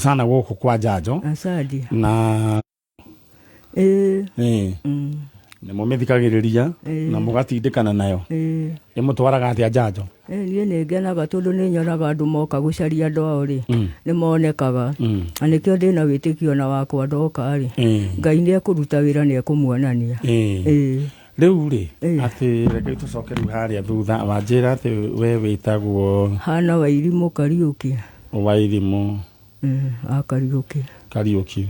sana gũkũ kwa njanjo. Asante. Na nĩ mũmĩthikagĩrĩria na mũgatindĩkana nayo. Ĩmũtwaraga atĩa njanjo? Niĩ nĩ ngenaga tondũ nĩ nyonaga andũ moka gũcaria andũ ao rĩ, nĩ monekaga. Na nĩkĩo ndĩna wĩtĩkio na wakwa ndoka rĩ, Ngai nĩ ekũruta wĩra nĩ ekũmuonania. Rĩu rĩ, atĩ reke tũcoke rĩu harĩa thutha, wanjĩra atĩ we wĩtagwo Hana Wairimũ Kariũki. Wairimũ Kariũki.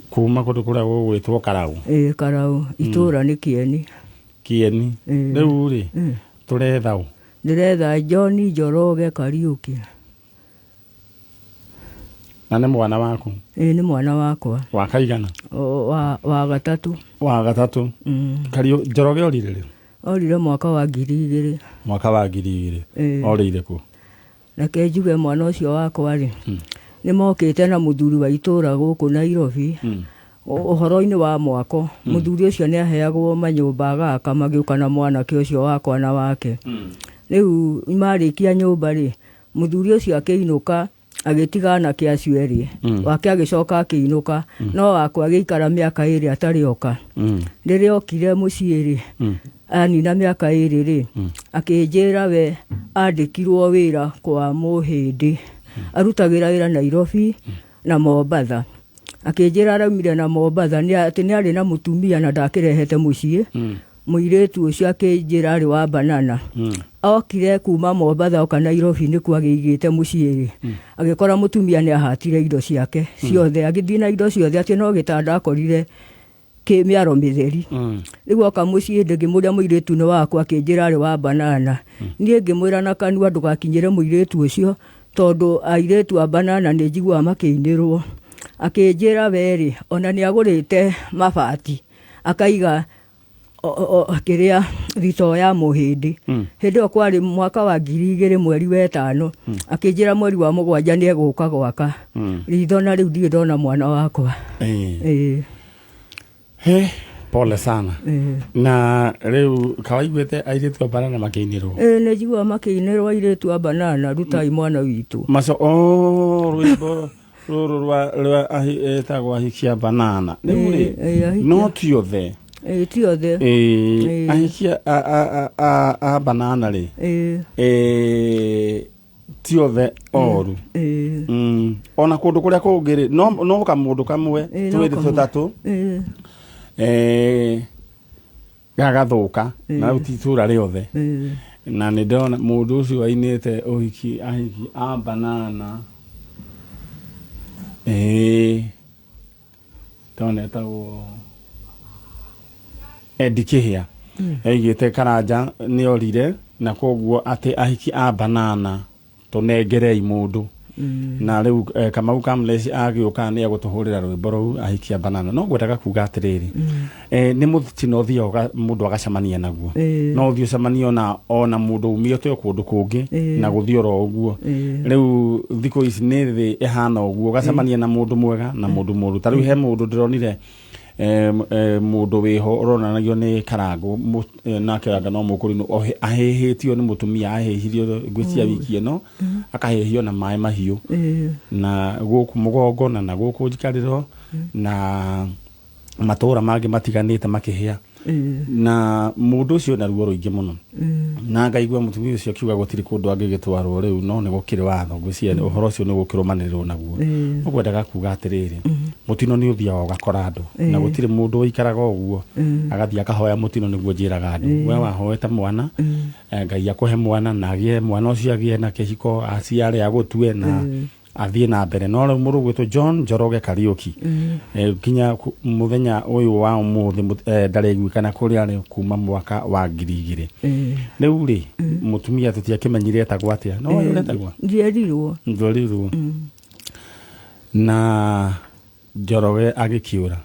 Kuma kũndũ kũrĩa gũgwĩtwo Karaũ. Karaũ, itũũra nĩ Kĩeni. Kĩeni. Rĩu rĩ, tũretha ũ? Ndĩretha John Njoroge Kariũki. Na nĩ mwana waku? Nĩ mwana wakwa. Wa kaigana? Wa gatatũ. Wa gatatũ. Njoroge orire rĩ? Orire mwaka wa 2000. Mwaka wa 2000. Orire kũ? Reke njuge mwana ũcio wakwa rĩ, nĩ mokĩte na mũthuri wa itũũra gũkũ Nairobi. Ũhoro-inĩ wa mwako, mũthuri ũcio nĩ aheagwo manyũmba agaka, magĩũka na mwanake ũcio wakwa na wake. Rĩu marĩkia nyũmba rĩ, mũthuri ũcio akĩinũka agĩtiga anake acio erĩ, wake agĩcoka akĩinũka, no wakwa agĩikara mĩaka 2 atarĩ oka. Rĩrĩa okire mũciĩ rĩ, anina mĩaka 2 rĩ, akĩnjĩra we andĩkirwo wĩra kwa mũhĩndĩ, arutagĩra wĩra Nairobi na Mombatha. Akĩnjĩra araumire na Mombatha atĩ nĩ arĩ na mũtumia na ndakĩrehete mũciĩ. Mũirĩtu ũcio akĩnjĩra arĩ wa Banana. Okire kuma Mombatha oka Nairobi nĩkuo agĩigĩte mũciĩ rĩ, agĩkora mũtumia nĩ ahatire indo ciake ciothe, agĩthiĩ na indo ciothe, atĩ no gĩtanda akorire kĩmĩaro mĩtheri. Rĩu oka mũciĩ ngĩmũria mũirĩtu nĩ wakwa, akĩnjĩra arĩ wa Banana. Niĩ ngĩmwĩra na kanua ndũgakinyĩre mũirĩtu ũcio, tondũ airĩtu a Banana nĩ njiguaga makĩinĩrwo. Akĩnjĩra werĩ, ona nĩ agũrĩte mabati, akaiga kĩrĩa thitoo ya mũhĩndĩ. Hĩndĩ ĩyo kwarĩ mwaka wa 2000 mweri wa 5. Akĩnjĩra mweri wa 7 nĩ egũka gwaka. Ritho na rĩu ndirĩ ndona mwana wakwa. Pole sana. Na rĩu kawaiguĩte airĩtu a Banana makĩinĩrwo? Nĩ njiguaga makĩinĩrwo airĩtu a Banana, rutai mwana witũ. Rwĩmbo rũrũ rwa etagwo Ahiki a Banana. Rĩu rĩ, no ti othe? Ti othe. Ahiki a Banana rĩ, ti othe oru. Ona kũndũ kũrĩa kũngĩ rĩ, no kamũndũ kamwe, twĩrĩ tũtatũ, gagathũka, na rĩu ti itũũra rĩothe. Na nĩ ndona mũndũ ũcio ainĩte Ahiki a Banana. Ndona etagwo Kĩhĩa. Aigĩte Karanja nĩ orire, na koguo atĩ Ahiki a Banana tũnengerei mũndũ. Na rĩu Kamau Kamlesi agĩũka nĩ agũtũhũrĩra rwĩmbo rũu Ahiki a Banana. No ngwendaga kuga atĩrĩrĩ, nĩ mũtino ũthiaga mũndũ agacemania naguo. No ũthiĩ ũcemanie ona mũndũ umĩte kũndũ kũngĩ na gũthiĩ oro ũguo. Rĩu thikũ ici nĩ thĩ ĩhana ũguo, ũgacemania na mũndũ mwega na mũndũ mũũru. Ta rĩu he mũndũ ndĩronire mũndũ wĩho ũronanagio nĩ Karangũ, nake anga no mũkũrinũ ahĩhĩtio nĩ mũtumia, ahĩhirio ngwĩcia wiki ĩno, akahĩhio na maĩ mahiũ na gũkũ mũgongo na gũkũ njikarĩro na matũũra mangĩ matiganĩte makĩhĩa. Na mũndũ ũcio na ruo rũingĩ mũno. Na ngaigua mũtumia ũcio akiuga gũtirĩ kũndũ angĩgĩtwarwo, rĩu no nĩ gũkĩrĩ watho, ngwĩcia ũhoro ũcio nĩ gũkĩrũmanĩrĩrwo naguo. Ũgwendaga kuga atĩrĩrĩ, mũtino nĩ ũthiaga ũgakora andũ, na gũtirĩ mũndũ ũikaraga ũguo agathiĩ akahoya mũtino nĩguo njĩraga andũ. We wahoete mwana, Ngai akũhe mwana na agĩe mwana ũcio agĩe na kĩhiko, aciare agũtue na athiĩ na mbere. No rĩu mũrũ gwĩtwo John Njoroge Kariũki, kinya mũthenya ũyũ wa ũmũthĩ ndareiguĩkana kũrĩa arĩ kuma mwaka wa 2000. Rĩu rĩ, mũtumia tũtiakĩmenyire etagwo atĩa? No we ũretagwo? Njerirwo. Na Njoroge agĩkĩũra.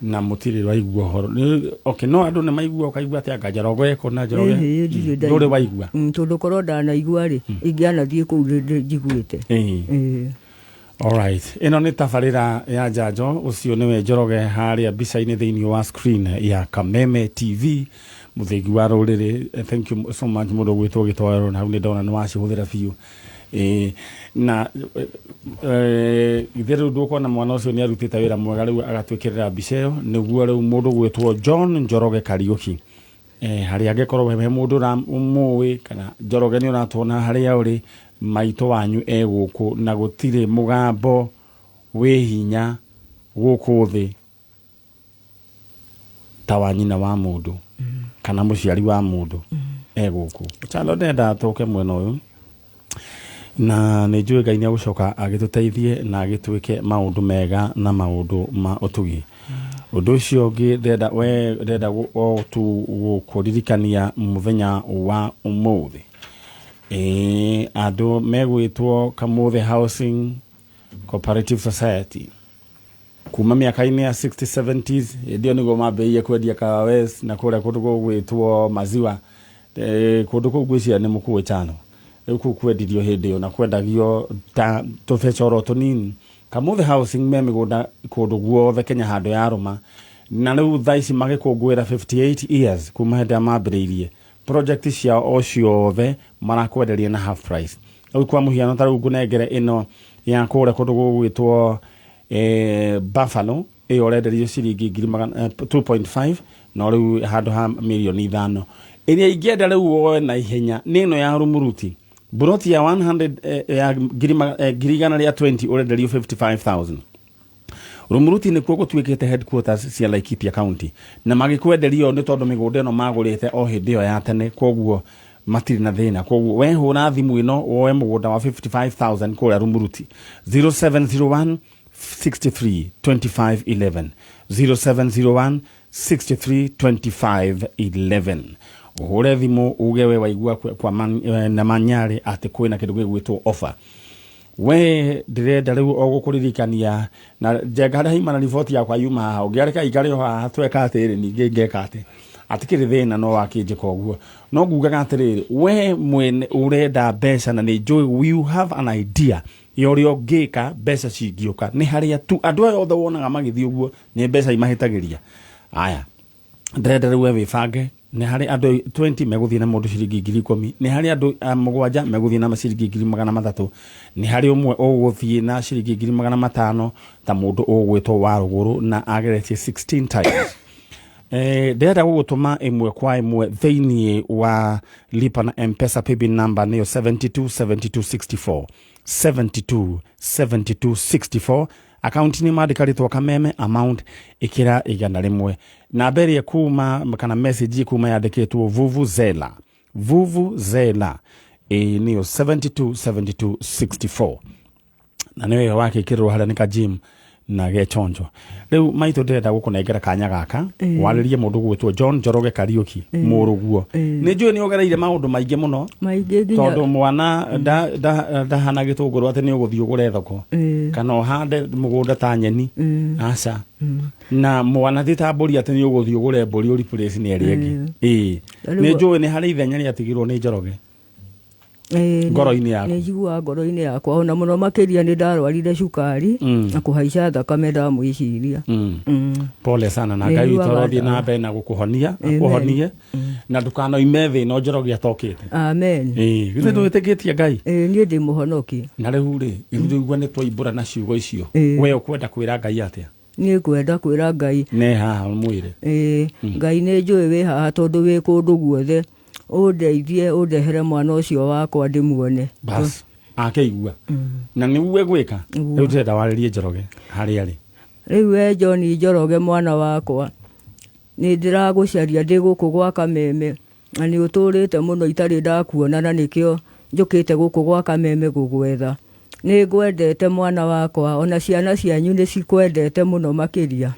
Na mũtirĩ waigua ũhoro. Okay, no andũ nĩ maigua ũkaigua atĩ anga Njoroge eko na Njoroge ndũrĩ waigua? Tondũ korwo ndanaigua rĩ, ingĩanathiĩ kũu njiguĩte. Alright, ĩno nĩ tabarĩra ya njanjo. Ũcio nĩwe Njoroge harĩa mbica-inĩ thĩinĩ wa screen ya Kameme TV, mũthengi wa rũrĩrĩ. Thank you so much mũndũ gwĩtwo gĩtwarwo, na hau nĩ ndona nĩ wacihũthĩra biũ. na ithe rĩu ndũkuona mwana ũcio nĩ arutĩte wĩra mwega rĩu agatwĩkĩrĩra mbica ĩyo nĩguo rĩu mũndũ gwĩtwo John Njoroge Kariuki harĩa angĩkorwo he mũndũ ũmũĩ kana Njoroge nĩ ũratuona harĩa ũrĩ maitũ wanyu gũkũ na gũtirĩ mũgambo wĩ hinya gũkũ thĩ ta wa nyina wa mũndũ kana mũciari wa mũndũ gũkũ chalo ndenda atoke mwena ũyũ na nĩ njũĩ Ngai nĩ agũcoka agĩtũteithie na agĩtwĩke maũndũ mega na maũndũ ma ũtugi ũndũ ũcio ũngĩ ndenda gũkũririkania mũthenya wa ũmũthĩ andũ megwĩtwo Kamũthĩ Housing Cooperative Society kuma mĩaka-inĩ ya 60s 70s ndio nĩguo mambĩrĩirie kwendia kawes na kũrĩa kũndũ gũgwĩtwo maziwa kũndũ kũu gwĩcia nĩ mũkuĩ chano rĩu kũu kwendirio hĩndĩ ĩyo na kwendagio ta tũbeca oro tũnini Kamũthĩ Housing me mĩgũnda kũndũ guothe Kenya handũ ya rũma na rĩu thaa ici magĩkũngũĩra 58 years kuma hĩndĩ ya mambĩrĩirie project ciao o ciothe marakwenderia na half price rĩu kwa mũhiano ta rĩu ngũnengere ĩno ya kũrĩa kũndũ gũgwĩtwo Buffalo ĩyo ũrenderio ciringi 2.5 na rĩu handũ ha mirioni 5 ĩrĩa ingĩenda rĩu woe na ihenya nĩ ĩno ya Rumuruti buroti ya 100 ya girigana rĩa 20 ũrenderio 55,000 Rumuruti nĩ kuo gũtuĩkĩte headquarters cia Laikipia County na magĩkwenderio nĩ tondũ mĩgũnda ĩno magũrĩte o hĩndĩ ĩyo ya tene koguo matirĩ na thĩna koguo we hũra thimũ ĩno woe mũgũnda wa 55,000 kũrĩa Rumuruti 0701 63 25 11 0701 63 25 11 ũhũre thimũ uge we waigua kwa na Manyari atĩ kwĩna kĩndũ gĩgwĩtwo offer we ndĩrenda rĩu o gũkũririkania na njenga harĩa haimana riboti yakwa yuma haha ũngĩareka ikare haha tweka atĩrĩ ningĩ ngeka atĩ atikĩrĩ thĩna no wakĩnjĩka ũguo no ngugaga atĩrĩrĩ we mwene ũrenda mbeca na nĩ njũĩ you have an idea ya ũrĩa ũngĩka mbeca cingĩũka nĩ harĩa tu andũ aya othe wonaga magĩthiĩ ũguo nĩ mbeca imahĩtagĩria aya ndĩrenda rĩu we wĩbange nĩ harĩ andũ 20 megũthiĩ na mũndũ ciringi 10,000 nĩ harĩ andũ 7 megũthiĩ na ciringi 300 nĩ harĩ ũmwe ũgũthiĩ na ciringi 500 ta mũndũ ũgwĩtwo wa rũgũrũ na ageretie 16 times ndĩrenda gũgũtũma ĩmwe kwa ĩmwe thĩinĩ wa lipa na M-Pesa paybill number nĩyo 727264 727264 account ni mandĩkarĩtwo kameme amount ĩkĩra 100 na mbere kuma kana message kuma yandĩkĩtwo vuvuzela nĩyo 727264 na nĩwe wakĩkĩrwo harĩa nĩ ka gym na gechonjo rĩu maitũ ndĩrenda gũkũnengera kanya gaka warĩrie mũndũ gwĩtwo John Njoroge Kariuki mũrũguo nĩ njũĩ nĩ ũgereire maũndũ maingĩ mũno tondũ mwana ndahana gĩtũngũrũ atĩ nĩ ũgũthiĩ ũgũre thoko kana ũhande mũgũnda ta nyeni aca na mwana thitambũri atĩ nĩ ũgũthiĩ ũgũre mbũri ũri place nĩ ĩrĩa ĩngĩ nĩ njũĩ nĩ harĩ ithenya rĩatigirwo nĩ Njoroge ngoro-inĩ yakwa nĩ njiguaga ngoro-inĩ yakwa ona mũno makĩria nĩ ndarwarire cukari na kũhaica thakame ndamwĩciria pole sana na Ngai witũ arothiĩ na mbere na gũkũhonia akũhonie na ndũkanoime thĩ no Njoroge atokĩte amen githĩ ndwĩtĩkĩtie Ngai niĩ ndĩ mũhonoki na rĩu rĩ igua nĩ twaibũra na ciugo icio we ũkwenda kwĩra Ngai atĩa niĩ kwenda kwĩra Ngai nĩ haha mwĩre Ngai nĩ njũĩ wĩ haha tondũ wĩ kũndũ guothe ũndeithie ũndehere mwana ũcio wakwa ndĩmuone bas akĩigua na nĩguo gwĩka rĩu ndĩrenda warĩrie Njoroge harĩa arĩ rĩu we John Njoroge mwana wakwa nĩ ndĩragũcaria ndĩ gũkũ gwa Kameme na nĩ ũtũrĩte mũno itarĩ ndakuona na nĩkĩo njũkĩte gũkũ gwa Kameme gũgwetha nĩ ngwendete mwana wakwa ona ciana cianyu nĩ cikwendete mũno makĩria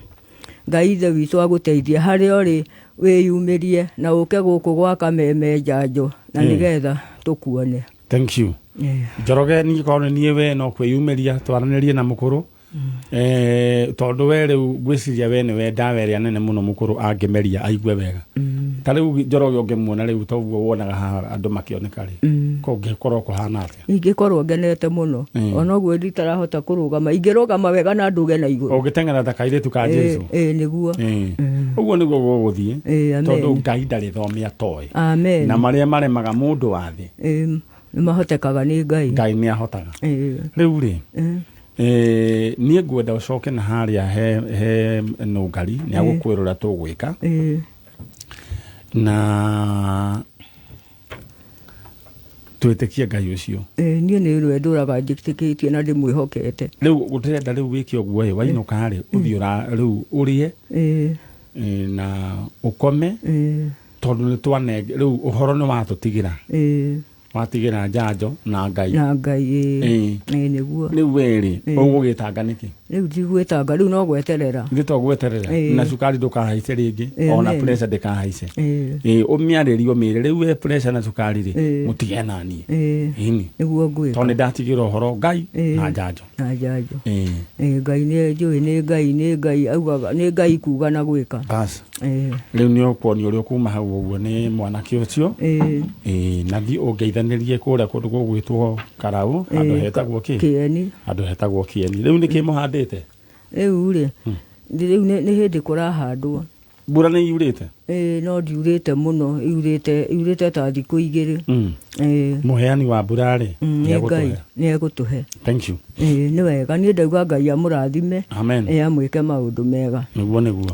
Ngai ithe witũ agũteithie harĩa ũrĩ wĩyumĩrie na ũke gũkũ gwa Kameme njanjo na nĩgetha tũkuone thank you Njoroge niĩ korwo niĩ we no kwĩyumĩria twaranĩrie na mũkũrũ tondũ we rĩu ngwĩciria we nĩwe ndawa ĩrĩa nene mũno mũkũrũ angĩmeria aigue wega ta rĩu Njoroge ũngĩmuona rĩu toguo wonaga haha andũ makĩoneka rĩ kũngĩkorwo kũhana atĩa ingĩkorwo ngenete mũno ona ũguo nditarahota kũrũgama ingĩrũgama wega na ndũge na igũrũ ũngĩteng'era ta kairĩtu ka Jesu nĩguo ũguo nĩguo gũgũthiĩ tondũ Ngai ndarĩ thome atoĩ na marĩa maremaga mũndũ wa thĩ nĩ mahotekaga nĩ Ngai. Ngai nĩ ahotaga. Rĩu rĩ niĩ ngwenda ũcoke na harĩa he Nũngari nĩ agũkwĩra ũrĩa tũgwĩka na twĩtĩkie Ngai ũcio. Niĩ nĩ rwendo ndũraga njĩtĩkĩtie na ndĩmwĩhokete. Rĩu gũtirenda rĩu wĩke ũguo wainũka rĩ ũthiĩ rĩu ũrĩe na ũkome tondũ nĩ twanenge rĩu ũhoro nĩ watũtigĩra. Watigĩra njanjo na Ngai. Na Ngai nĩguo. Rĩu wĩrĩ ũgũgĩtanga nĩkĩ? Rĩu ndigwĩtanga rĩu no gweterera. Nĩ to gweterera na cukari ndũkahaice rĩngĩ ona pressure ndĩkahaice. Ũmĩarĩrie ũmĩre rĩu we pressure na cukari rĩ mũtige na niĩ. Nĩguo ngwĩka. Tondũ ndatigĩra ũhoro Ngai na njanjo. Na njanjo. Ngai nĩ njũĩ nĩ Ngai augaga nĩ Ngai kuga na gwĩka. Rĩu nĩ ũkuonio ũrĩa kuma hau ũguo nĩ mwanake ũcio. Na thi ũngeithanĩrie kũrĩa kũndũ gũgwĩtwo Karaũ andũ hetagwo Kĩeni. Andũ hetagwo Kĩeni. Rĩu nĩkĩ mũhandĩte? Rĩu rĩ rĩu nĩ hĩndĩ kũrahandwo. Mbura nĩ yurĩte? No ndiurĩte mũno, yurĩte ta thikũ igĩrĩ. Mũheani wa mbura rĩ nĩ egũtũhe. Thank you. Nĩ wega niĩ ndauga Ngai amũrathime. Amen. Amwĩke maũndũ mega. Nĩguo.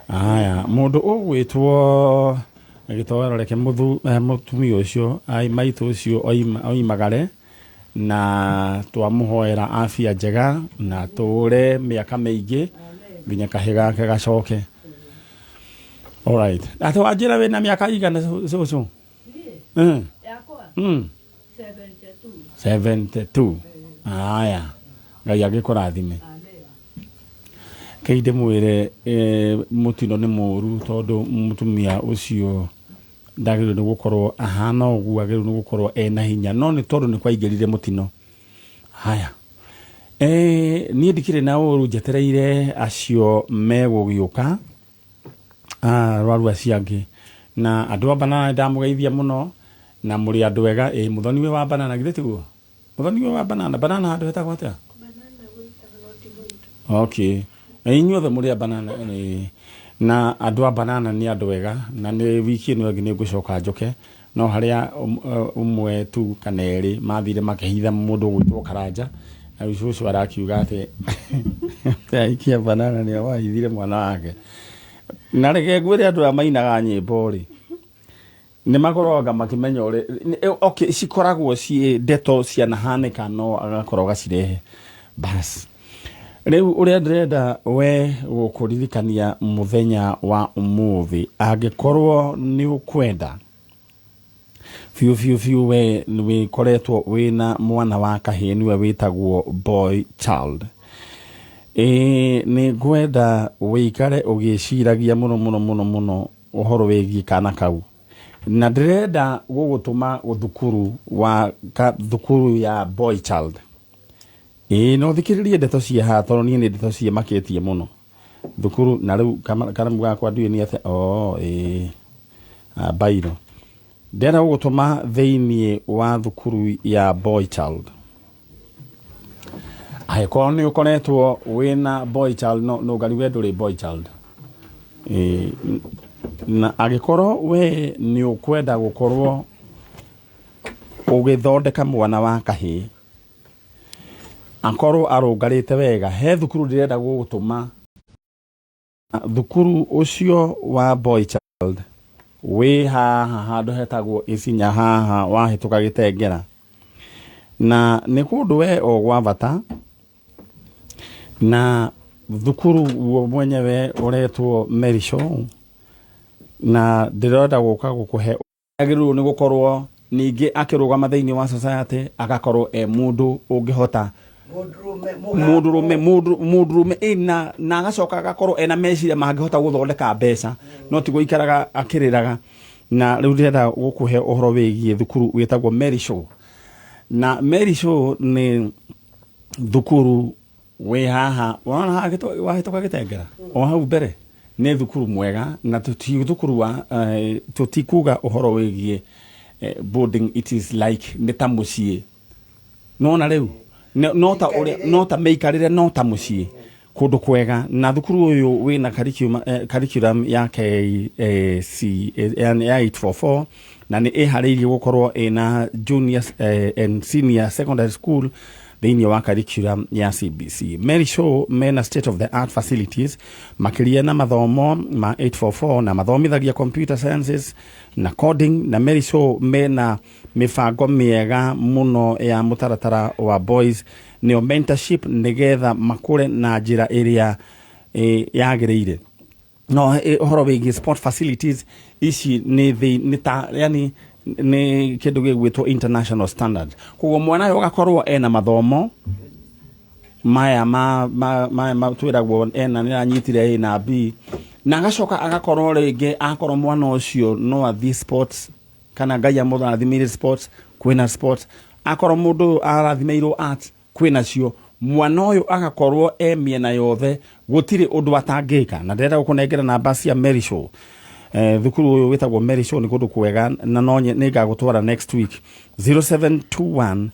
Aya mũndũ ũgwĩtwo gĩtowero reke mũtumia ũcio maitũ ũcio oimagare na twamũhoera afya njega na tũre mĩaka mĩingĩ nginya kahĩ gake gacoke. Alright. Ate wanjĩra wĩna mĩaka igana cũcũ? Yakwa? 72. Aya. Ngai agĩkũrathime. Keide mwĩre mũtino nĩ mũru tondũ mũtumia ũcio ndagĩrĩirwo nĩ gũkorwo ahana ũguo, agĩrĩirwo nĩ gũkorwo ena hinya no nĩ tondũ nĩ kwaingĩrire mũtino. Haya niĩ ndikĩrĩ na ũru njetereire acio megũgĩũka rwaru acio angĩ na andũ a banana ndamũgeithia mũno na mũrĩ andũ ega. Mũthoni wa banana githĩ tiguo? Mũthoni wa banana handũ hetagwo atĩa? Okay. Inyuothe mũrĩ a banana na andũ a banana nĩ andũ ega na nĩ wiki ĩno ĩngĩ nĩ ngũcoka njoke no harĩa ũmwe tu kana erĩ mathire makĩhitha mũndũ gwĩtwo Karanja na ũcio arakiuga atĩ Ahiki banana nĩ wahithire mwana wake na reke ngwĩre andũ a mainaga nyĩmbo rĩ nĩ makoragwo makĩmenya ũrĩa okay cikoragwo ciĩ ndeto cianahanĩka no agakorwo gacirehe bas. Rĩu ũrĩa ndĩrenda we gũkũririkania mũthenya wa ũmũthĩ angĩkorwo nĩ ũkwenda fiu we wĩkoretwo wĩna mwana wa kahĩĩ niwe wĩtagwo boy child. Nĩ ngwenda wĩikare ũgĩciragia mũno ũhoro wĩgiĩ kana kau na ndĩrenda gũgũtũma thukuru wa thukuru ya boy child. No thikĩrĩrie ndeto cia haha tondũ niĩ nĩ ndeto ciĩmakĩtie mũno thukuru na rĩu karamu gakwa ndiũĩ nĩ atĩa bairo ndĩrenda gũgũtũma thĩinĩ wa thukuru ya boy child. Angĩkorwo nĩ ũkoretwo wĩna boy child no Ngai we ndũrĩ boy child. Na angĩkorwo we nĩ ũkwenda gũkorwo ũgĩthondeka mwana wa kahĩĩ akorwo arũngarĩte wega he thukuru ndĩrenda gũgũtũma. Thukuru ũcio wa boy child wĩ haha handũ hetagwo Isinya haha wahĩtũka Gĩtengera na nĩ kũndũ we o gwa bata na thukuru uo mwenyewe ũretwo Merisho na ndĩrenda gũka gũkũhe agĩrĩirwo nĩ gũkorwo ningĩ akĩrũgama thĩinĩ wa society agakorwo mũndũ ũngĩhota mũndũrũme na agacoka agakorwo ena meciria mangĩhota gũthondeka mbeca no ti gũikaraga akĩrĩraga. Na rĩu ndĩrenda gũkũhe ũhoro wĩgiĩ thukuru wĩtagwo Merisho na Merisho nĩ thukuru wĩ haha wahĩtũka Gĩtengera o hau mbere nĩ thukuru mwega na thukuru wa tũtikuga ũhoro wĩgiĩ boarding it is like nĩ ta mũciĩ nona rĩu no ta meikarĩre no ta mũciĩ kundu kwega na thukuru uyu wina curriculum ya KC yani 844 na ni ihariirie gukorwo ina junior and senior secondary school thĩinĩ wa curriculum ya CBC. Mary Show mena state of the art facilities makiria na mathomo ma 844 na mathomithagia computer sciences na coding, na Mary Show mena mifango miega muno ya mutaratara wa boys neo mentorship nigetha makure na njira iria yagĩrĩire. No ũhoro wĩgiĩ sport facilities ici ni ta yani ni kindu gĩgwĩtwo international standard. Koguo mwana yo gakorwo ena mathomo maya ma twiragwo ena ni anyitire A na B na agacoka agakorwo rĩngĩ akorwo mwana ũcio no athi sports kana ngai amũrathimĩire sports kwĩna sports, akorwo mũndũ arathimĩirwo arts kwĩna cio, mwana ũyũ agakorwo miena yothe gũtirĩ ũndũ atangĩka. Na ndĩrenda gũkũnengera namba cia Mary Show. Thukuru uyu witagwo Mary Show ni kundu kwega na no ningagutwara next week 0721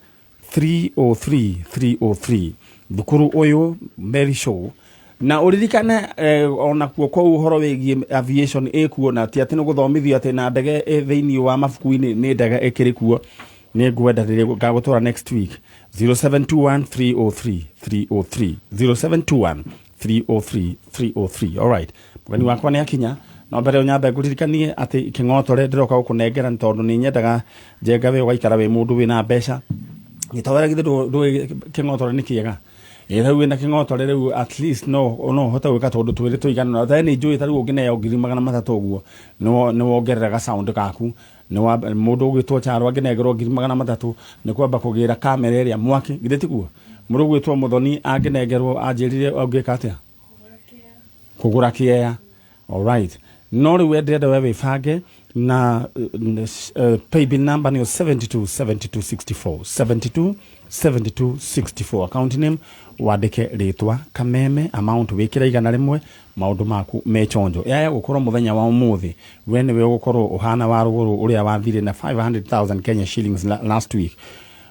303 303 thukuru uyu Mary Show. Na uririkane ona kuo kwa uhoro wigie aviation ekuona ti ati ni guthomithio ati na ndege thiini wa mabuku-ini ni ndege ikiri kuo. Ni ngwenda ngagutwara next week 0721 303 303 0721 303 303. All right, mugani wakwa ni akinya no mbere nyambe nguririkanie ati king'otore ndiroka gukunengera tondu ni nyendaga njenga we waikara we mundu wina mbeca gitawera githe ndu king'otore ni kiega rĩu wĩna king'otore rĩu at least no hota gwĩka tondu twĩrĩ tũigana na thani njũĩ tarĩu ũngĩneo 300,000 ũguo nĩ wongerera sound kaku ni mundu ũgĩtwo Charo angĩnegerwo 300,000 nĩ kwamba kũgĩra kamera ĩrĩa mwaki githĩ tiguo mũndũ ũgĩtwo Muthoni angĩnegerwo anjĩrire ũngĩka atĩa kũgũra kĩea. All right, no rĩu ndĩrenda we wĩbange na paybill number ni 727264 727264 account name wandike ritwa Kameme amount wikira igana rimwe maundu maku mechonjo yaya gukorwo muthenya wa umuthi we niwe gukorwo uhana wa ruguru uria wathire na 500,000 Kenya shillings last week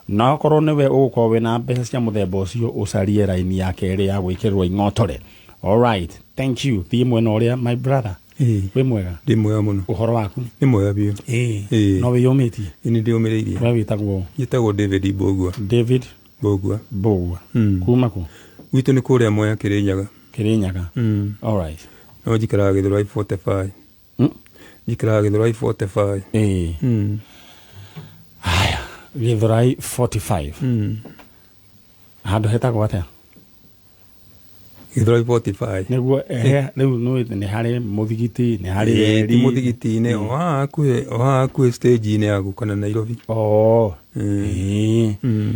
na gukorwo niwe ugukorwo wina mbeca cia muthemba ucio ucarie raini ya keri ya gwikirwo ing'otore. All right, thank you thie mwena uria my brother. We mwega ndi mwega muno uhoro waku ni mwega biu no we yometie ni ndi omereirie we witagwo David Bogwa Bogwa kuma ku witu ni kuria moya Kirinyaga all right no jikara Githurai 45 jikara Githurai 45 haya Githurai 45 handu hetagwo atia Githurai 45 niguo riu ni hari muthigiti ni hari eri muthigiti ni hakuhe stage ine ya gukana Nairobi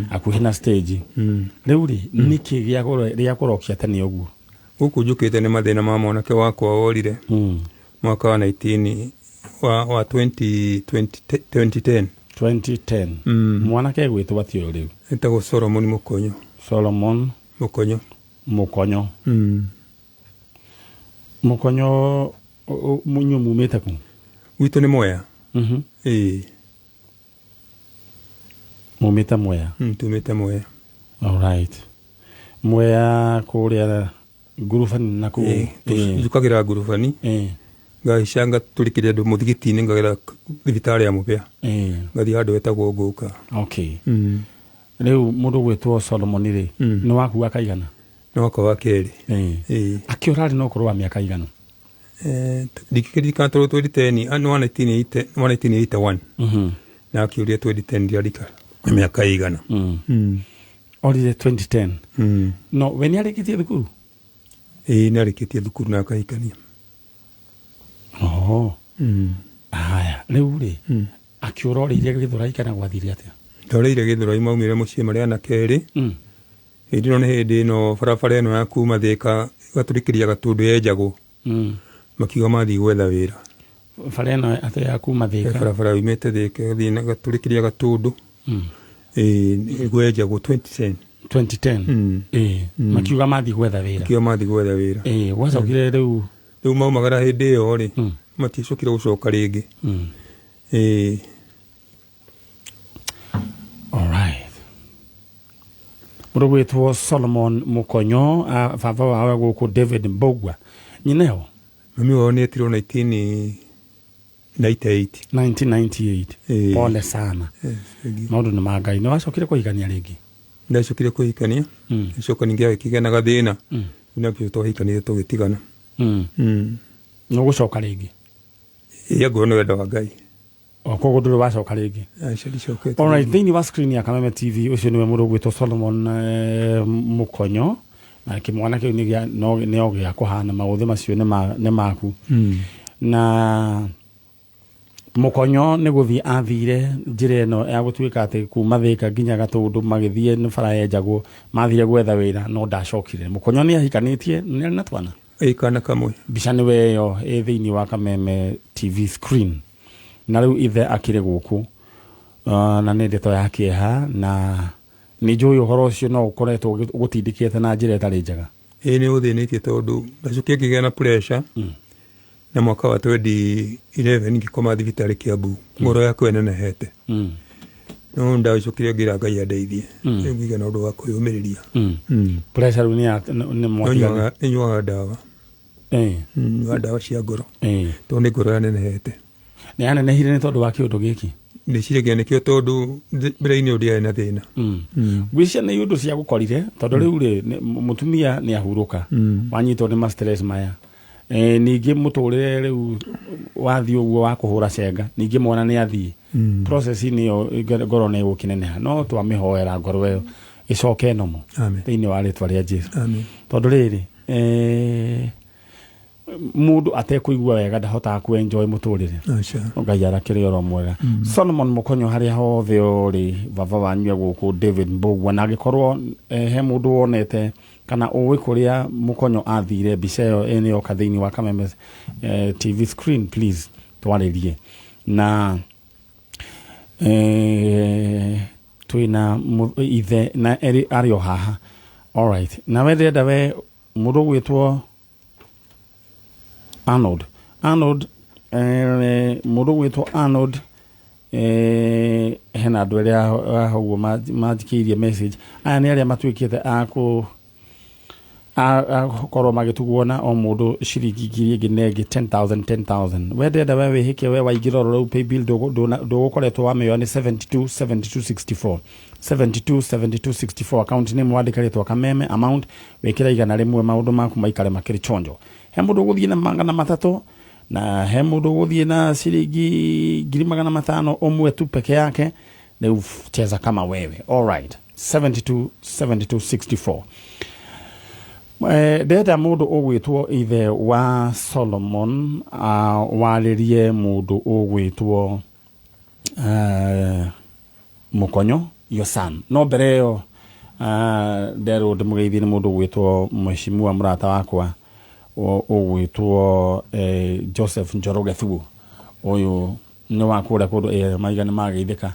akuhe na stage riu ri niki gia kurokia tene uguo guku njukite ni mathina ma mwanake wakwa worire mwaka wa 2010 mwanake gwitwa atio riu etagwo Solomon Mukonyo Mukonyo munyu mumete ku witu ni Mwea mumete Mwea tumete Mwea. All right, Mwea kuria gurufani na ku tukagira gurufani gaicanga tulikiria andu muthigiti-ini ngagira thibitari ya Mubea ngathi handu etagwo Nguka. Okay, riu mundu gwitwo Solomon ri ni waku akaigana no kwa keri akiorari no kurwa miaka igana dikikirika toro 2010 ano 1981 na akiuria 2010 ndiarika miaka igana orire 2010 no when yarikitie thukuru narikitie thukuru na akaikania haya riu ri akiororire Githurai kana gwathire atia ndoreire Githurai maumire mucie maria na keri Hĩndĩ no hĩndĩ no barabara ĩno ya kuma Thika gaturikiria Gatundu yenjagwo makiuga mathi gwetha wĩra bara ĩno atĩ ya kuma Thika barabara imete Thika gathi na gaturikiria Gatundu gwenjagwo 2010 makiuga mathi gwetha wĩra gwacokire rĩu maumagara hĩndĩ ĩyo rĩ maticokire gũcoka rĩngĩ. All right, Mũndũ gwĩtwo Solomon Mũkonyo baba wawe gũkũ David Mbogwa nyineo mami wao nĩ etirwo 1998 pole sana maũndũ nĩ mangai nĩ wacokire kũhikania rĩngĩ ndacokire kũhikania icoka ningĩ akĩgĩa na gathĩna nĩkĩo twahikanire tũgĩtigana no gũcoka rĩngĩ ngoro nĩ wendo wa Ngai koguo ndũrĩ wacoka rĩngĩ alright thĩinĩ wa screen ya Kameme TV ũcio nĩwe mũndũ gwĩtwo Solomon Mũkonyo na kĩmwana kĩu nĩo gĩa kũhana maũthĩ macio nĩ maku na Mũkonyo nĩ gũthiĩ athire njĩra ĩno ya gũtuĩka atĩ kuma Thĩka nginya Gatũndũ magĩthiĩ nĩ bara yenjagwo mathire gwetha wĩra no ndacokire Mũkonyo nĩ ahikanĩtie nĩ arĩ na twana kana kamwe mbica nĩwe ĩyo thĩinĩ wa Kameme TV screen na rĩu ithe akĩrĩ gũkũ na nĩ ndeto ya kĩeha na nĩ njũĩ ũhoro ũcio no ũkoretwo gũtindĩkĩte na njĩra ĩtarĩ njega nĩ ũthĩnĩtie tondũ ndacokire ngĩgĩa na pressure na mwaka wa 2011 ngĩkoma thibitarĩ Kiambu ngoro yakwa ĩnenehete no ndacokire ngĩra Ngai andeithie rĩu ngĩgĩa na ũndũ wa kwĩyũmĩrĩria pressure nĩ mwatiga nyuaga ndawa ndawa cia ngoro tondũ nĩ ngoro yanenehete nĩ yanenehire nĩ tondũ wa kĩũndũ gĩkĩ ndĩciragia nĩkĩo tondũ mbere-inĩ ũrĩa na thĩna ngwĩciria nĩ iũndũ cia gũkorire tondũ rĩu rĩ mũtumia nĩ ahurũka wanyitwo nĩ ma-stress maya ningĩ mũtũrĩre rĩu wathiĩ ũguo wa kũhũra cenga ningĩ mwana nĩ athiĩ process-inĩ ĩyo ngoro nĩ gũkĩneneha no twamĩhoera ngoro ĩyo ĩcoke nomo thĩinĩ wa rĩtwa rĩa Jesũ tondũ rĩrĩ mũndũ atekũigua wega ndahotaga kuenjoy mũtũrĩre Ngai arakĩrĩ oro mwega Solomon Mũkonyo harĩa hothe ũrĩ baba wanyue gũkũ David Mbogwa na angĩkorwo he mũndũ wonete kana ũĩ kũrĩa Mũkonyo athire mbica ĩyo ĩnĩyoka thĩinĩ wa Kameme TV screen please twarĩrie na twĩna ithe na arĩ o haha alright na wendenda we mũndũ gwĩtwo Arnold mũndũ gwĩtwo Arnold hena andũ arĩa hauguo manjikĩirie message aya nĩ arĩa matuĩkĩte akorwo magĩtugwo na o mũndũ ciringi ngiri ĩngĩ na ĩngĩ 10,000 wendenda we wĩhĩke we waingĩra oro rĩu paybill ndũgũkoretwo wamĩoya nĩ 727264 account name wandĩka rĩtwa Kameme amount wĩkĩra igana rĩmwe maũndũ maku maikare makĩrĩ chonjo he mũndũ gũthiĩ na magana matatũ na he mũndũ gũthiĩ na ciringi 500 ũmwe tu peke yake rĩu cheza kama wewe alright 7264 ndenda mũndũ ũgwĩtwo ithe wa Solomon warĩrie mũndũ ũgwĩtwo Mũkonyo your son no mbere ĩyo nderwo ndĩmũgeithie nĩ mũndũ ũgwĩtwo mheshimiwa mũrata wakwa ũgwĩtwo Joseph Njoroge Thuo ũyũ nĩ wa kũrĩa kũndũ maiga nĩ mageithĩka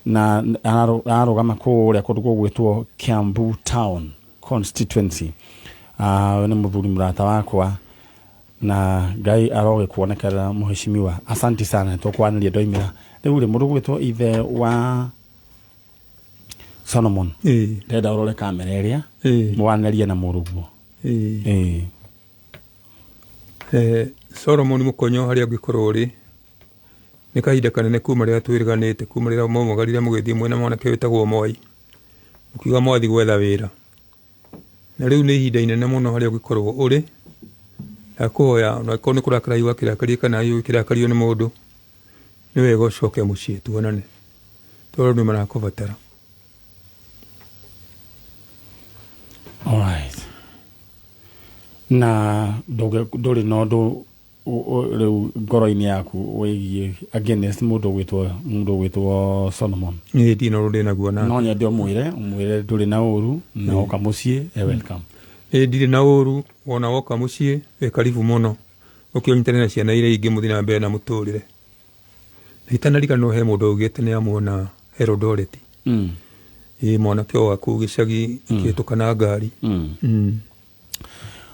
na ararũgama kũrĩa kũndũ gũgwĩtwo Kiambu Town constituency nĩ mũthuri mũrata wakwa na Ngai aroge kuonekana mheshimiwa asante sana tũkwanĩria ndoimĩra rĩu rĩ mũndũ gwĩtwo ithe wa Solomon ndenda ũrore kamera ĩrĩa mwanĩrie na mũrũguo Solomon Mũkonyo harĩa angĩkorwo ũrĩ nĩ kahinda kanene kuma rĩrĩa twĩrĩganĩte kuma rĩrĩa maumagarire mũgĩthiĩ mwena mwanake wĩtagwo Moi mũkiuga mwathi gwetha wĩra na rĩu nĩ ihinda inene mũno harĩa ũngĩkorwo ũrĩ akũhoya na korwo nĩ kũrakarario gakĩrakarie kana gĩkĩrakario nĩ mũndũ nĩ wega ũcoke mũciĩ tuonane tondũ nĩ marakũbatara alright na ndũrĩ na ũndũ rĩu ngoro-inĩ yaku wĩgiĩ against mũndũ gwĩtwo Solomon nĩ ndina ũndũ naguo na no nyende ũmwĩre ndũrĩ na ũru na oka mũciĩ welcome ndirĩ na ũru wona woka mũciĩ karibu mũno ũkĩonyitana na ciana iria ingĩ mũthĩ na mbere na mũtũrĩre itanarika no he mũndũ ũgĩte nĩ amuona Herodoreti mwanake waku gĩcagi kĩhĩtũkana ngari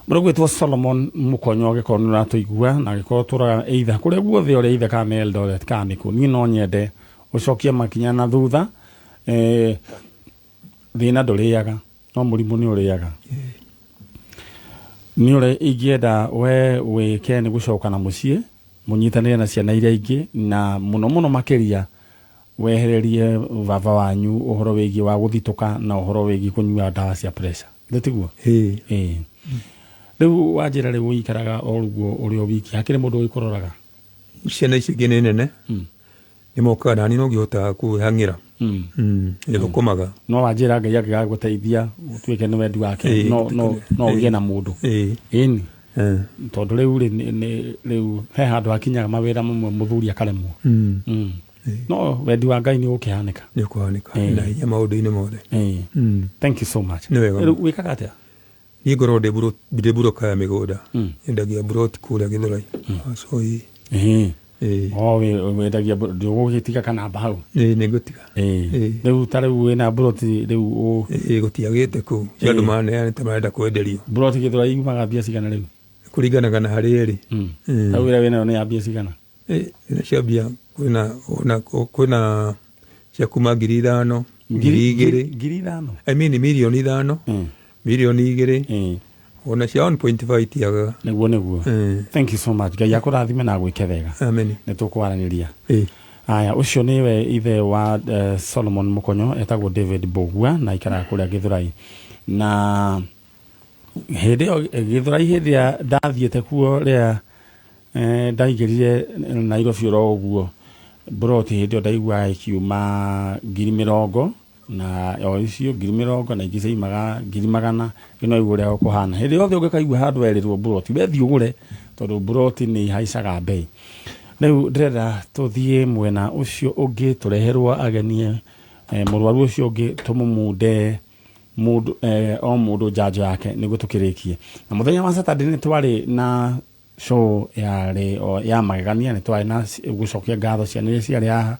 mũndũ gwĩtwo Solomon Mũkonyo agĩkorwo nĩ ũratũigua na agĩkorwo tũraga either kũrĩa guothe ũrĩa either kana Eldoret kana kũ niĩ no nyende ũcokie makinya na thutha thĩna ndũrĩaga no mũrimũ nĩ ũrĩaga nĩ ũrĩa ingĩenda we wĩke nĩ gũcoka na mũciĩ mũnyitanĩre na ciana iria ingĩ na mũno makĩria wehererie baba wanyu ũhoro wĩgiĩ wa gũthitũka na ũhoro wĩgiĩ kũnyua ndawa cia pressure ndĩtiguo rĩu wanjĩra rĩu ũikaraga oruguo ũrĩ o wiki hakĩrĩ mũndũ ũgĩkũroraga ciana ici ingĩ nĩ nene nĩ mokaga nani no ngĩhota kwĩhang'ĩra nĩthũkũmaga no wanjĩra Ngai angĩgagũteithia ũtuĩke nĩ wendi wake no ũgĩe na mũndũ ĩni tondũ rĩu he handũ hakinyaga mawĩra mamwe mũthuri akaremwo no wendi wa Ngai nĩ ũkĩhanĩka nĩ ũkũhanĩka na hinya maũndũ-inĩ mothe thank you so much rĩu wĩkaga atĩa niĩ ngorwo ndĩ burũka ya mĩgũnda endagia buroti kũrĩa Gĩthũrai wendagia ndũgũgĩtiga kana mbahau nĩ ngũtiga rĩu ta rĩu wĩna buroti rĩu gũtiagĩte kũu cia andũ maneanĩte marenda kwenderio buroti Gĩthũrai yumaga mbia cigana rĩu kũringanaga na harĩa ĩrĩ rĩu ĩrĩa wĩnayo nĩ ya mbia cigana cia mbia kwĩna cia kuma 5,000 2,000 I mean milioni 5 milioni 2 ona cia 1.5 tiaga nĩguo thank you so much Ngai akũrathime na gwĩke wega amen nĩ tũkwaranĩria aya ũcio nĩwe ithe wa Solomon Mũkonyo etagwo David Bogua na ikaraga kũrĩa Gĩthũrai na hĩndĩ ĩyo Gĩthũrai hĩndĩ ĩrĩa ndathiĩte kuo rĩa ndaingĩrire Nairobi oro ũguo buroti hĩndĩ ĩyo ndaiguaga ikiuma 20,000 na icio 20,000 na ingĩ ciaimaga 100,000 ĩno igũrũ rĩa kũhana hĩndĩ yothe ũngĩkaigua handũ werĩrwo buroti wethi ũgũre tondũ buroti nĩ ihaicaga bei rĩu ndĩrenda tũthiĩ mwena ũcio ũngĩ tũreherwo ageni mũrwaru ũcio ũngĩ tũmũmunde mũndũ o mũndũ njanjo yake nĩguo tũkĩrĩkie na mũthenya wa Saturday nĩ twarĩ na show ya magegania nĩ twarĩ na gũcokia ngatho ciana iria ciarĩ haha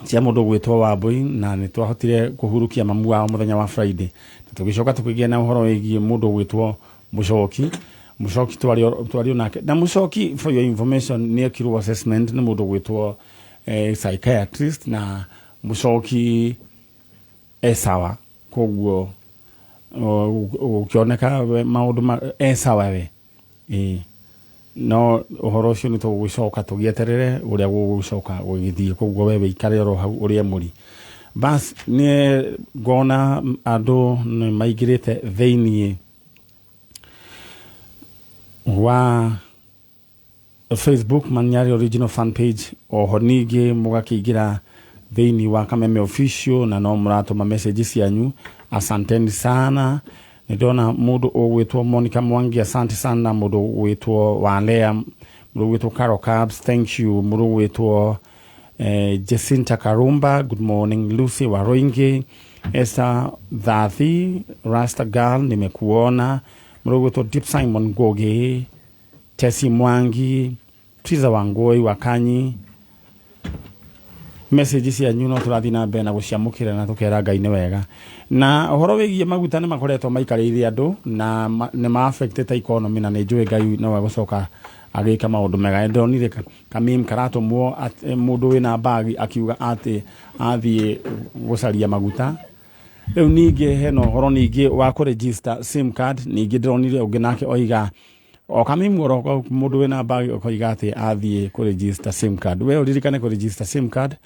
cia mũndũ gwĩtwo Wambui na nĩ twahotire kũhurukia mamu wao mũthenya wa Friday tũgĩcoka tũkĩgĩa na ũhoro wĩgiĩ mũndũ gwĩtwo Mũcoki twario nake na Mũcoki for your information nĩ ekirwo assessment nĩ mũndũ gwĩtwo psychiatrist na Mũcoki sawa koguo ukioneka maũndũ sawa we no ũhoro ũcio nĩ tũgũcoka tũgĩeterere ũrĩa gũgũcoka gũgĩthiĩ koguo we wĩikare oro hau ũrĩa mũri bas nĩ ngona andũ nĩ maingĩrĩte thĩinĩ wa Facebook Nyari original fan page oho ningĩ mũgakĩingĩra thĩinĩ wa Kameme official na no mũratũma message cianyu asanteni sana nĩndona mũndũ ũgwĩtwo Monica Mwangi asante sana mũndũ ũgwĩtwo Walea mũndũ ũgwĩtwo Carol Cabs thank you mũndũ ũgwĩtwo Jacinta Karumba good morning Lucy Waroingi Esther Dhathi Rasta Girl nimekuona mũndũ ũgwĩtwo Deep Simon Goge Tessie Mwangi Triza Wangoi Wakanyi messages ya nyuno tũrathi na mbere na gũciamũkĩra na tũkera Ngai nĩ wega na ũhoro wĩgiĩ maguta nĩ makoretwo maikarĩire andũ na nĩ ma affectete economy na nĩ njũĩ Ngai no gũcoka agĩka maũndũ mega ndonire kamim karatũmwo mũndũ wĩna bagi akiuga atĩ athiĩ gũcaria maguta rĩu ningĩ hena ũhoro ningĩ wa kũregister sim card ningĩ ndonire ũngĩ nake oiga o kamim mũndũ wĩna bagi oiga atĩ athiĩ kũregister sim card we ũririkane kũregister sim card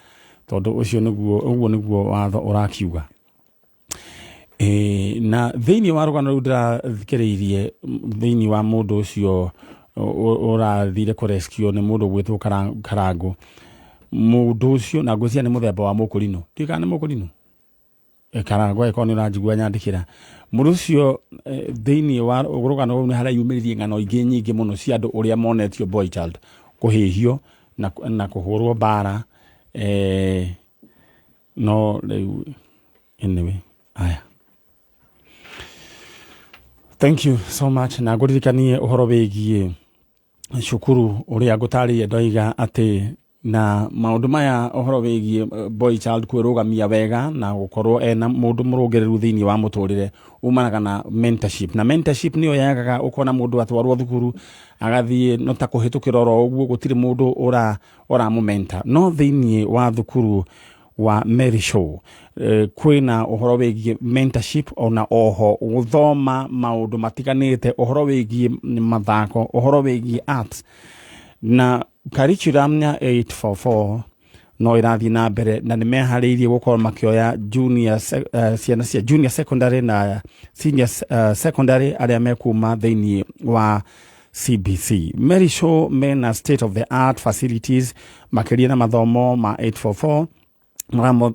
tondũ ũcio nĩguo watho ũrakiuga na thĩinĩ wa rũgano rũu ndĩrathikĩrĩirie thĩinĩ wa mũndũ ũcio ũrathire kũrescue nĩ mũndũ gwĩtwo Karango mũndũ ũcio na ngũcia nĩ mũthemba wa mũkũrinũ tikana nĩ mũkũrinũ Karango eko nĩ ũranjigua nyandĩkĩra mũndũ ũcio thĩinĩ wa rũgano rũu nĩ harĩa yumĩririe ng'ano ingĩ nyingĩ mũno cia andũ ũrĩa monetio boy child kũhĩhio na kũhũrwo bara no rĩu anyway aya thank you so much na ngũririkanie ũhoro wĩgiĩ cukuru ũrĩa ngũtarĩrie ndoiga atĩ na maũndũ maya ũhoro wĩgiĩ boy child kwĩrũgamia wega na gũkorwo ena mũndũ mũrũngĩrĩru thĩinĩ wa mũtũrĩre umanaga na mentorship na mentorship nĩyo yagaga ũkona mũndũ atwarwo thukuru agathiĩ no ta kũhĩtũkĩra oro ũguo gũtirĩ mũndũ ũramũmenta no thĩinĩ wa thukuru wa Mary Show. Kwina ũhoro wĩgiĩ mentorship ona oho gũthoma maũndũ matiganĩte, ũhoro wĩgiĩ mathako, ũhoro wĩgiĩ arts. Na curriculum ya 844 no ĩrathiĩ na mbere na nĩmeharĩirie gũkorwo makĩoya ciana cia junior secondary na senior secondary arĩa mekuma thĩinĩ wa CBC. Mary Show mena state of the art facilities makĩria na mathomo ma 844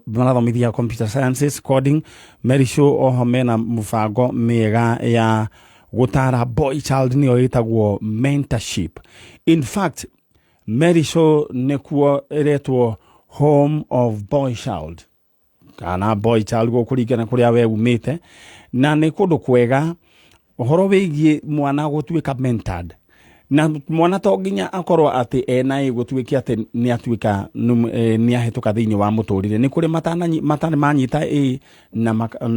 marathomithia computer sciences, coding. Mary Show oho mena mũbango mĩega ya gũtara boy child nĩyo ĩtagwo mentorship. In fact, Mary Show nĩkuo ĩretwo home of boy child, kana boy child gũkũringana kũrĩa we umĩte, na nĩ kũndũ kwega ũhoro wĩgiĩ mwana gũtuĩka mentored. Na mwana to nginya akorwo atĩ ena gũtuĩkia atĩ nĩ atuĩka nĩ ahĩtũka thĩinĩ wa mũtũrĩre. Nĩ kũrĩ matane manyita na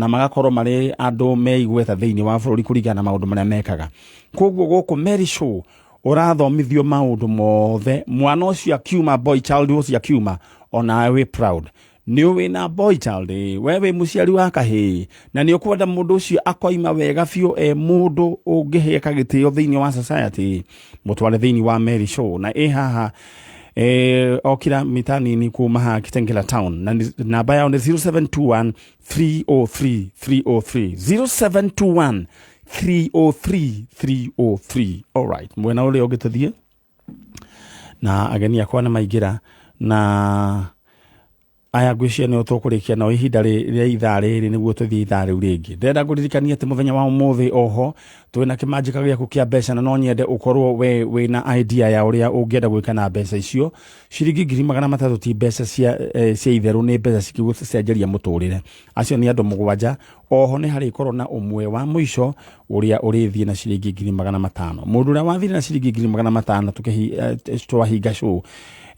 magakorwo marĩ andũ meigweta thĩinĩ wa bũrũri kũringana na maũndũ marĩa mekaga. Koguo gũkũ Mary Show ũrathomithio maũndũ mothe. Mwana ũcio akiuma, boy child ũcio akiuma, ona we proud nĩ wĩna boy child, we wĩ mũciari wa kahĩĩ, na nĩ ũkwenda mũndũ ũcio akoima wega biũ, mũndũ ũngĩheka gĩtĩo thĩinĩ wa society, mũtware thĩinĩ wa Mary Show. Na haha okira mitanini kuma ha Kitengela Town, na namba yao nĩ 0721 303 303 0721 303 303. Alright, mwena ule ũgĩtũthiĩ na ageni akwa na maingĩra na aya ngwĩciria nĩ tũkũrĩkia na ihinda rĩa ithaa rĩrĩ nĩguo tũthiĩ ithaa rĩu rĩngĩ. Ndĩrenda kũririkania atĩ mũthenya wa ũmũthĩ oho twĩna kĩmanjĩka gĩaku kĩa mbeca, na no nyende ũkorwo wĩna idea ya ũrĩa ũngĩenda gwĩka na mbeca icio. Ciringi 300 ti mbeca cia itherũ, nĩ mbeca cigũcenjeria mũtũrĩre. Acio nĩ andũ 7. Oho nĩ harĩ korwo na ũmwe wa mũico ũrĩa ũrĩthiĩ na ciringi 500. Mũndũ ũrĩa wathire na ciringi 500 twahinga show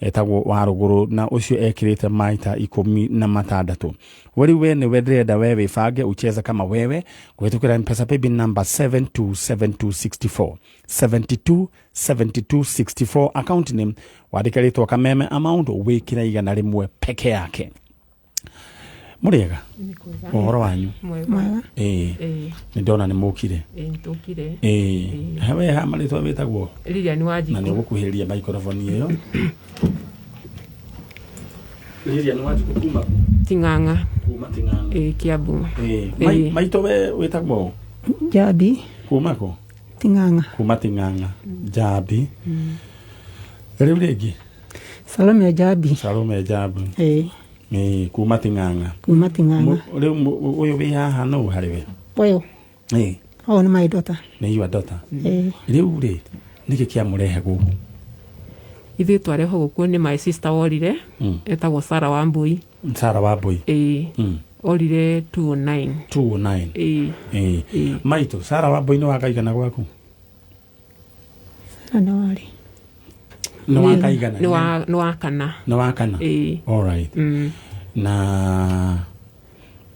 etagwo wa rũgũrũ, na ũcio ekĩrĩte maita 16. We nĩ wenderenda we wĩbange ucheza kama wewe kũhĩtũkĩra M-Pesa paybill number 727264 727264, account name wandĩke rĩtwa Kameme, amount wĩkĩra 100 peke yake. Mũrĩega ũhoro wanyu? Mwega. Nĩ ndona nĩ mũkire. Tũkire. Hawe ha marĩtwa wĩtagwo Lilian Wanjiku. Na nĩ ũgũkuhĩrĩria microphone ĩyo. Lilian Wanjiku kuma Ting'ang'a. Kuma Ting'ang'a. Kiambu. Maitũ we wĩtagwo Jabi. kuma kũ? Ting'ang'a. Kuma Ting'ang'a. Jabi. Rĩu rĩngĩ Salome Jabi. Salome Jabi. Kuma Ting'ang'a. Kuma Ting'ang'a. Rĩu ũyũ wĩ haha no harĩ we? Ũyũ. Oh, nĩ my daughter. Nĩ your daughter. Rĩu rĩ nĩkĩ kĩamũrehe gũkũ? Ithuĩ twarehwo gũkũ nĩ my sister worire, etagwo Sarah Wambui. Sarah Wambui. Orire 209. 209. Maitũ Sarah Wambui nĩ wakaigana gwaku? Nĩ wari. Nĩ wakaigana? Nĩ wakana. Nĩ wakana? All right. Na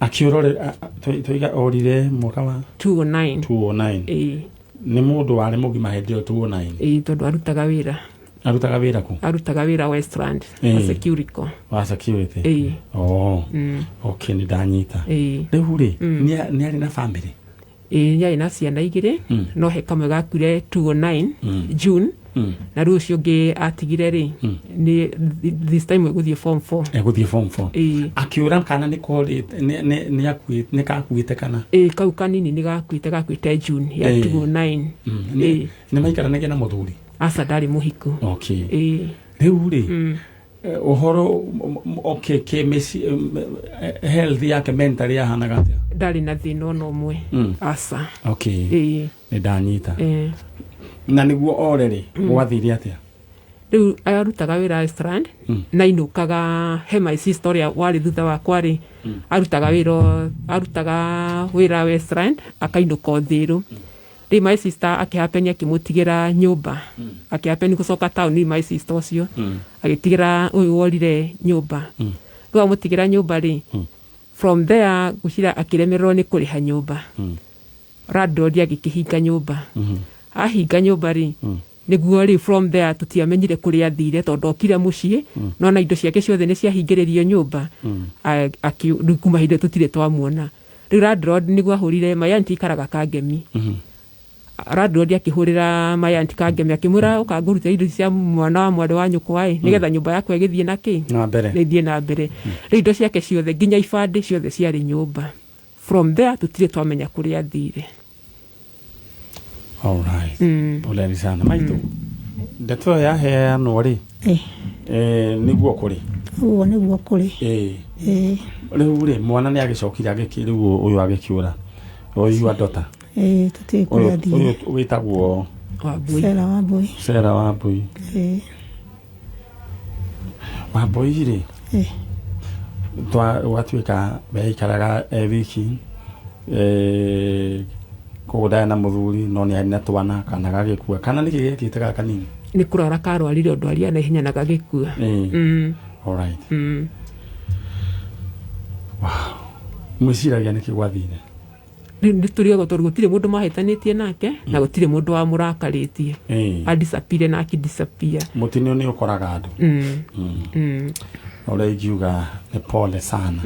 akiorore tũiga orire mwaka wa 209. 209. Nĩ mũndũ warĩ mũgima hĩndĩ ĩyo 209? Tondũ arutaga wĩra. Arutaga wĩra kũ? Arutaga wĩra Westland, wa security. Wa security? Okay, nĩ ndanyita. Rĩu rĩ nĩ arĩ na family? Nĩ arĩ na ciana 2, no he kamwe gakuire 209 June. Na rĩu ũcio ũngĩ atigire rĩ this time egũthiĩ form 4. Egũthiĩ form 4. Akiura kana nĩ kakuĩte kana? Kau kanini nĩ gakuĩte June ya 209. Nĩ maikaranagia na mũthuri? Aca ndarĩ mũhiku. Okay. Rĩu rĩ ũhoro health yake mentally yahanaga atĩa? Ndarĩ na thĩna ona ũmwe. Aca. Okay. Nĩ ndanyita. Na nĩguo orere gwathire atĩa? Rĩu arutaga wĩra restaurant na inũkaga he my sister ũrĩa warĩ thutha wakwa rĩ arutaga wĩra restaurant akainũka ũthĩĩrũ. Rĩu my sister akĩhapenia akĩmũtigĩra nyũmba, akĩhapenia gũcoka taũni my sister ũcio agĩtigĩra ũyũ worire nyũmba. Rĩu amũtigĩra nyũmba rĩ from there gũcira akĩremererwo nĩ kũrĩha nyũmba. Landlord agĩkĩhinga nyũmba. Ahinga nyũmba rĩ niguo ri from there tutiamenyire kuria athire tondu okire mucii no na indo ciake ciothe ni ciahingiririo nyumba kuma hinde tutire twamuona riu landlord niguo ahurire my auntie ikaraga Kangemi landlord akihurira my auntie Kangemi akimwira ukanguruta indo cia mwana wa mwari wa nyukwa nigetha nyumba yaku igithie na ki na mbere nithie na mbere riu indo ciake ciothe nginya ibande ciothe ciari nyumba from there tutire twamenya kuria athire. All right. Poleni sana maitu. Ndeto ya heanwo ri niguo kuri uo niguo kuri riu ri mwana ni agicokire agikiriu uyu agikiura uyu adota tuti kuria thie uyu witagwo Sera Wambui Wambui ri watuika beikaraga wiki kugudaya na muthuri no ni arina twana kana gagikua kana niki gekite ga kanini ni kurara karwarire ndwari na hinya na gagikua. All right. Wow. Mwiciragia niki gwathire ni turiago tondu gutire mundu mahitanitie nake na gutire mundu wa murakaritie adisapire na akidisapia mutinio ni ukoraga andu ore igiuga ni pole sana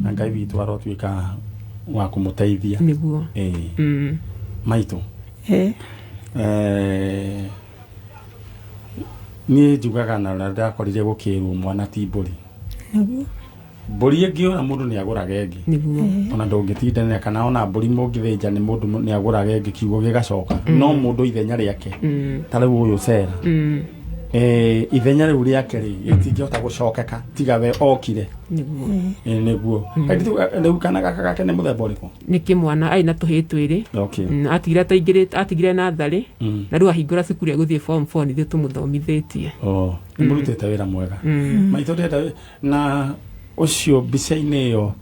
na ngai witu arotwika wa kumuteithia niguo maitu ni njugaga na ndakorire gukiru mwana ti mburi mburi ingiona mundu ni aguraga ingi ona ndungitindanira kana ona mburi mungithinja ni mundu ni aguraga ingi kiugo gigacoka no mundu ithenya riake tariu uyu Sera ithenya riu riake ri itingihota gucokeka tiga we okire niguo riu kana gaka gake ni muthemba uriku ni kimwana aina tuhi twiri atigire na thari na riu ahingura cukuru guthie form 4 ni tumuthomithitie nimurutite wira mwega maitho ndenda na ucio bica-ini iyo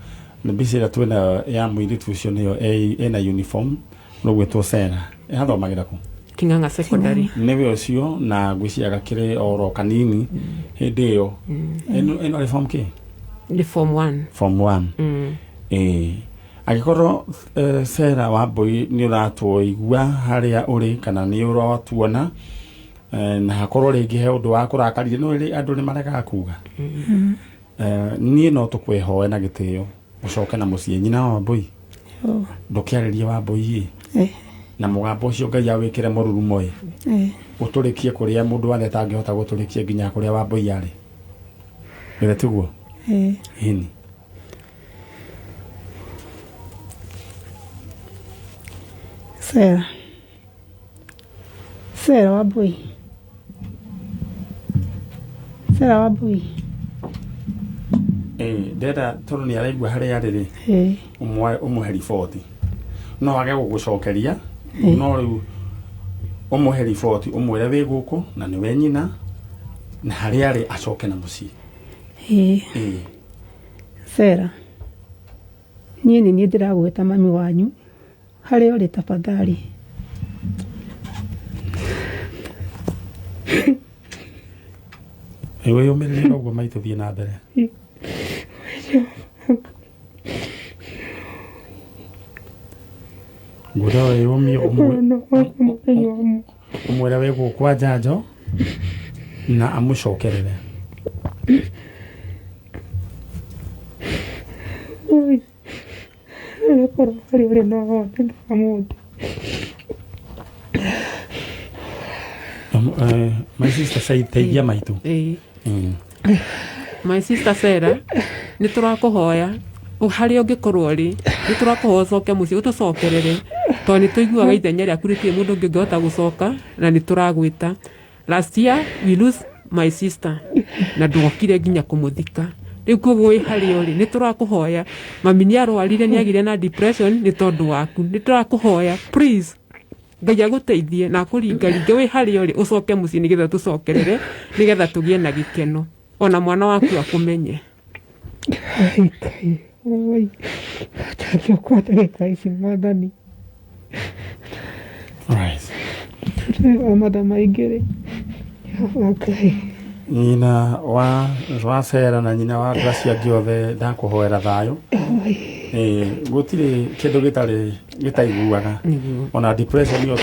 na bica ira twina ya muiritu ucio niyo ena uniform no gwetwo Sera hathomagira ku King'ang'a secondary niwe ucio na gwiciaga kire oro kanini hindi iyo eno form ki ni form 1 agikorwo Sera Wambui ni uratwoigua haria uri kana ni uratuona na hakorwo ringi he undu wa kurakarire no ri andu ni marega kuga ni no tukwehoe na gitio ucoke na mucii nyina wa Wambui ndukiaririe Wambui na mugambo ucio ngai awikire mururu moye uturikie kuria mundu wathe tangihota guturikia nginya kuria Wambui ari gire tiguo hini Sera Wambui ndenda tondu ni araigua haria ari ri umuhe riboti no age gugucokeria no riu umuhe riboti umwire wi guku na ni we nyina na haria ari acoke na mucii Sera nie ni ndiragweta mami wanyu haria uri tafadhali ewe yomerera uguo maitu thie na mbere ngura we umio umwira we gukwa njanjo na amucokerere my sister say teithia maitu my sister Sera ni turakuhoya haria ungikorwo ri ni turakuhoya ucoke mucii utucokerere to ni tuiguaga ithenya riaku ritie mundu ungi ungihota gucoka na ni turagwita last year we lose my sister na ndokire nginya kumuthika riu koguo wi haria uri ni turakuhoya mami ni arwarire ni agire na depression ni tondu waku ni turakuhoya please ngai aguteithie na kuringaringe wi haria uri ucoke mucii nigetha tucokerere nigetha tugie na gikeno ona mwana waku akumenye Tatu kwata gikaisi madani right amada maigere nyina wa Sera na nyina wa Gracia giothe ndakuhoera thayo gutire kindu gitaiguaga ona depression yo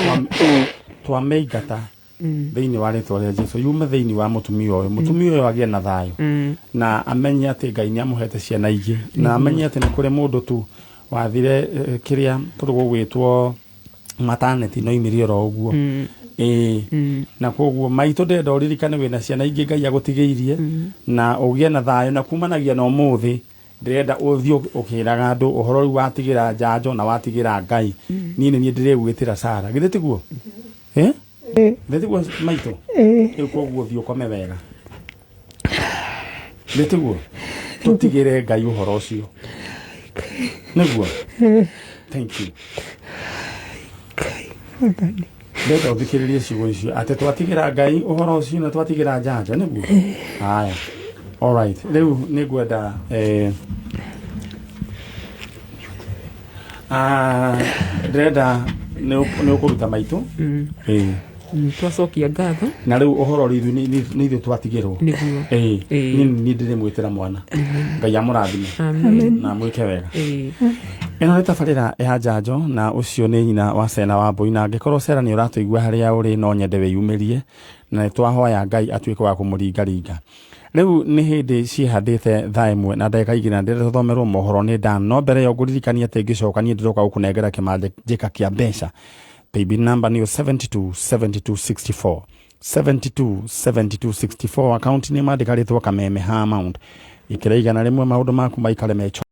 twameigata thiini wa ritwa ria Jesu yume thiini wa mutumia uyu agie na thayo na amenye ati Ngai ni amuhete ciana ingi na amenye ati ni kuri mundu tu wathire kiria turugwitwo maternity no imiri ro uguo na koguo maitu ndenda uririkane wina ciana ingi Ngai agutigiirie na ugie na thayo na kumanagia no muthi ndenda uthio ukiraga andu uhoro watigira njanjo na watigira Ngai ni ndirigwitira Sara githitiguo githitiguo maitu koguo thio kome wega githitiguo tutigire Ngai uhoro ucio niguo thank you ndenda uthikiririe ciugo icio ati twatigira Ngai uhoro ucio na twatigira njanjo niguo haya alright riu nigwenda ndenda ni ukuruta maitu twacokia ngatho na riu uhoro rithu ni ithu twatigirwo ni ndirimwitira mwana Ngai amurathime na mwike wega ino ni tabarira ya njanjo na ucio ni nyina wa Sena wa Mbui na angikorwo Sera ni uratuigua haria uri no nyende wiyumirie na twahoya Ngai atuike wa kumuringaringa riu ni hindi cihandite thaa imwe na ndagika igina ndire tuthomerwo mohoro ni Dan no mbere yo nguririkania ati ngicoka ni ndiroka gukunengera kimande jika kia mbeca baby number ni 727264 727264 account ni mandikaritwo kameme ha amount ikira igana rimwe maundu maku maikare mecho